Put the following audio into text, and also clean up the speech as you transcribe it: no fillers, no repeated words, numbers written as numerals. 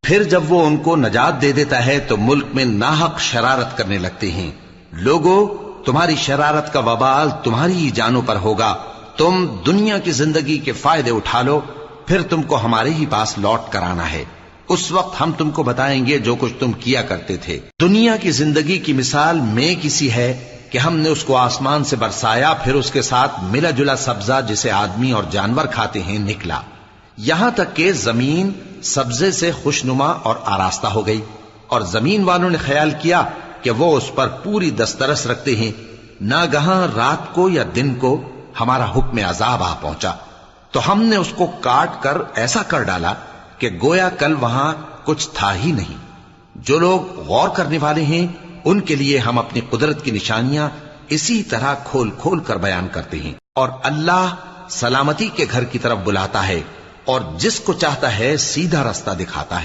پھر جب وہ ان کو نجات دے دیتا ہے تو ملک میں ناحق شرارت کرنے لگتے ہیں۔ لوگو، تمہاری شرارت کا وبال تمہاری ہی جانوں پر ہوگا۔ تم دنیا کی زندگی کے فائدے اٹھا لو، پھر تم کو ہمارے ہی پاس لوٹ کر آنا ہے۔ اس وقت ہم تم کو بتائیں گے جو کچھ تم کیا کرتے تھے۔ دنیا کی زندگی کی مثال میں کسی ہے کہ ہم نے اس کو آسمان سے برسایا، پھر اس کے ساتھ ملا جلا سبزہ جسے آدمی اور جانور کھاتے ہیں نکلا، یہاں تک کہ زمین سبزے سے خوشنما اور آراستہ ہو گئی، اور زمین والوں نے خیال کیا کہ وہ اس پر پوری دسترس رکھتے ہیں۔ ناگہاں رات کو یا دن کو ہمارا حکم عذاب آ پہنچا تو ہم نے اس کو کاٹ کر ایسا کر ڈالا کہ گویا کل وہاں کچھ تھا ہی نہیں۔ جو لوگ غور کرنے والے ہیں ان کے لیے ہم اپنی قدرت کی نشانیاں اسی طرح کھول کھول کر بیان کرتے ہیں۔ اور اللہ سلامتی کے گھر کی طرف بلاتا ہے اور جس کو چاہتا ہے سیدھا راستہ دکھاتا ہے۔